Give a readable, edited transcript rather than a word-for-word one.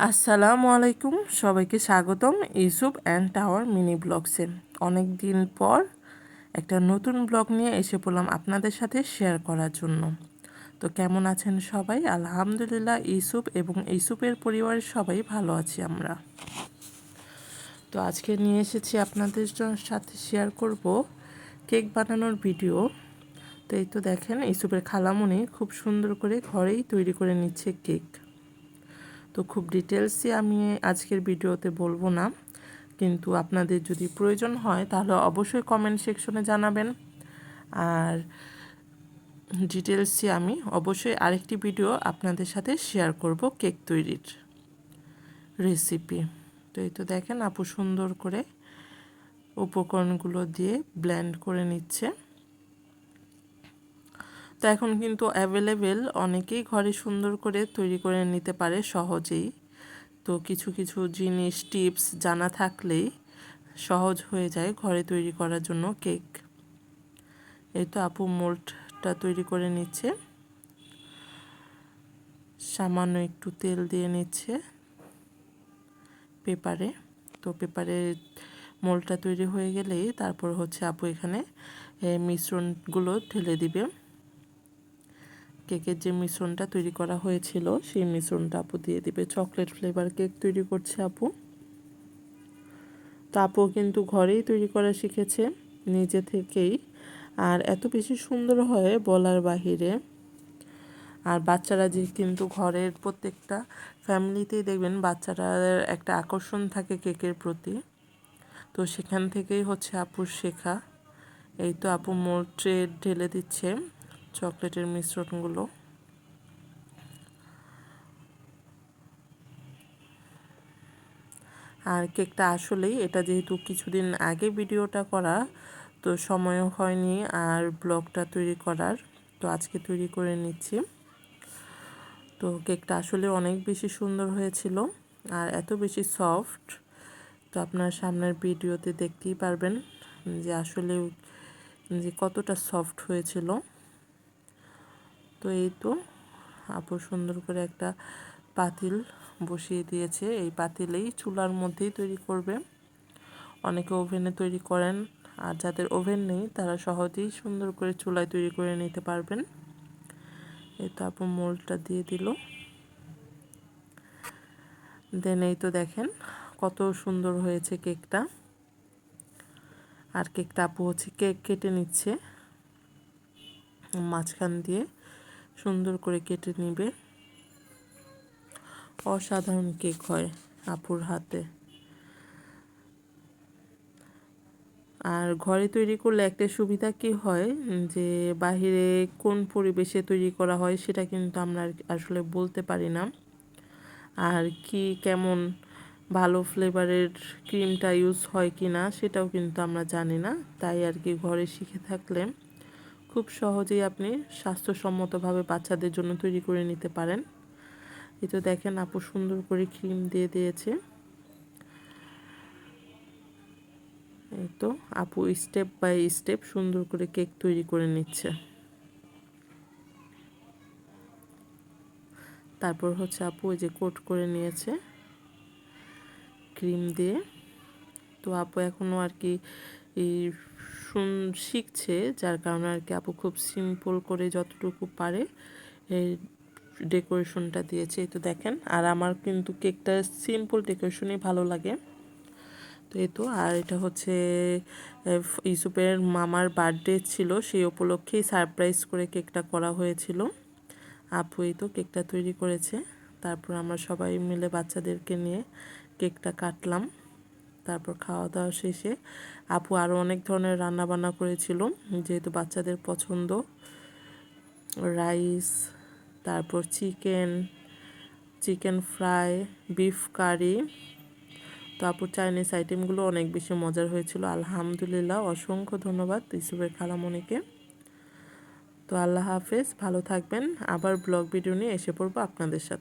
আসসালামু আলাইকুম, সবাইকে স্বাগতম ইউসুফ অ্যান্ড টাওয়ার মিনি ব্লগসে। অনেক দিন পর একটা নতুন ব্লগ নিয়ে এসে পড়লাম আপনাদের সাথে শেয়ার করার জন্য। তো কেমন আছেন সবাই? আলহামদুলিল্লাহ, ইউসুফ এবং ইউসুফের পরিবারের সবাই ভালো আছি আমরা। তো আজকে নিয়ে এসেছি আপনাদের সাথে শেয়ার করব কেক বানানোর ভিডিও। তো এই তো দেখেন, ইউসুফের খালামণি খুব সুন্দর করে ঘরেই তৈরি করে নিচ্ছে কেক। তো খুব ডিটেলসে আমি আজকের ভিডিওতে বলবো না, কিন্তু আপনাদের যদি প্রয়োজন হয় তাহলে অবশ্যই কমেন্ট সেকশনে জানাবেন। আর ডিটেলসে আমি অবশ্যই আরেকটি ভিডিও আপনাদের সাথে শেয়ার করব কেক তৈরির রেসিপি। তো এই তো দেখেন, আপু সুন্দর করে উপকরণগুলো দিয়ে ব্লেন্ড করে নিচ্ছে। তো এখন কিন্তু অ্যাভেলেবেল, অনেকেই ঘরে সুন্দর করে তৈরি করে নিতে পারে সহজেই। তো কিছু কিছু জিনিস টিপস জানা থাকলেই সহজ হয়ে যায় ঘরে তৈরি করার জন্য কেক। এই তো আপু মোল্ডটা তৈরি করে নিচ্ছে, সামান্য একটু তেল দিয়ে নিচ্ছে পেপারে। তো পেপারে মোল্ডটা তৈরি হয়ে গেলেই তারপর হচ্ছে আপু এখানে মিশ্রণগুলো ঢেলে দিবে। কেকের যে মিশ্রণটা তৈরি করা হয়েছিল সেই মিশ্রণটা আপু দিয়ে দিবে। চকলেট ফ্লেভার কেক তৈরি করছে আপু। তো আপু কিন্তু ঘরেই তৈরি করা শিখেছে নিজে থেকেই, আর এত বেশি সুন্দর হয় বলার বাহিরে। আর বাচ্চারা যে কিন্তু ঘরের প্রত্যেকটা ফ্যামিলিতেই দেখবেন বাচ্চারা একটা আকর্ষণ থাকে কেকের প্রতি। তো সেখান থেকেই হচ্ছে আপুর শেখা। এই তো আপু মোল্ডে ঢেলে দিচ্ছে চকলেটের মিশ্রণগুলো। আর কেকটা আসলেই, এটা যেহেতু কিছুদিন আগে ভিডিওটা করা, তো সময়ও হয়নি আর ব্লগটা তৈরি করার, তো আজকে তৈরি করে নিচ্ছি। তো কেকটা আসলে অনেক বেশি সুন্দর হয়েছিল আর এত বেশি সফট। তো আপনার সামনের ভিডিওতে দেখতেই পারবেন যে আসলে যে কতটা সফট হয়েছিল। তো এই তো আপু সুন্দর করে একটা পাতিল বসিয়ে দিয়েছে। এই পাতিলেই চুলার মধ্যেই তৈরি করবে। অনেকে ওভেনে তৈরি করেন, আর যাদের ওভেন নেই তারা সহজেই সুন্দর করে চুলায় তৈরি করে নিতে পারবেন। এই তো আপু মোল্ডটা দিয়ে দিল। দেন এই তো দেখেন কত সুন্দর হয়েছে কেকটা। আর কেকটা আপু হচ্ছে কেক কেটে নিচ্ছে, মাঝখান দিয়ে সুন্দর করে কেটে নিবে। অসাধারণ কেক হয় আপুর হাতে। আর ঘরে তৈরি করলে একটা সুবিধা কি হয়, যে বাহিরে কোন পরিবেশে তৈরি করা হয় সেটা কিন্তু আমরা আসলে বলতে পারি না। আর কি কেমন ভালো ফ্লেভারের ক্রিমটা ইউজ হয় কি না সেটাও কিন্তু আমরা জানি না। তাই আর কি ঘরে শিখে থাকলে খুব সহজেই আপনি স্বাস্থ্যসম্মতভাবে বাচ্চাদের জন্য তৈরি করে নিতে পারেন। এই তো দেখেন আপু সুন্দর করে ক্রিম দিয়ে দিয়েছে। এই তো আপু স্টেপ বাই স্টেপ সুন্দর করে কেক তৈরি করে নিচ্ছে। তারপর হচ্ছে আপু ওই যে কোট করে নিয়েছে ক্রিম দিয়ে। তো আপু এখনও আর কি শিখছে, যার কারণে আর কি আপু খুব সিম্পল করে যতটুকু পারে এই ডেকোরেশনটা দিয়েছে। এই তো দেখেন, আর আমার কিন্তু কেকটা সিম্পল ডেকোরেশনই ভালো লাগে। তো এই তো, আর এটা হচ্ছে ইউসুফের মামার বার্থডে ছিল, সেই উপলক্ষেই সারপ্রাইজ করে কেকটা করা হয়েছিল। আপু এই তো কেকটা তৈরি করেছে। তারপর আমরা সবাই মিলে বাচ্চাদেরকে নিয়ে কেকটা কাটলাম। তারপর খাওয়া দাওয়া শেষে আপু আরও অনেক ধরনের রান্না বান্না করেছিল, যেহেতু বাচ্চাদের পছন্দ। রাইস, তারপর চিকেন ফ্রাই, বিফ কারি। তো আপুর চাইনিজ আইটেমগুলো অনেক বেশি মজার হয়েছিল। আলহামদুলিল্লাহ, অসংখ্য ধন্যবাদ ইউসুফের খালামণিকে। তো আল্লাহ হাফেজ, ভালো থাকবেন। আবার ব্লগ ভিডিও নিয়ে এসে পড়বো আপনাদের সাথে।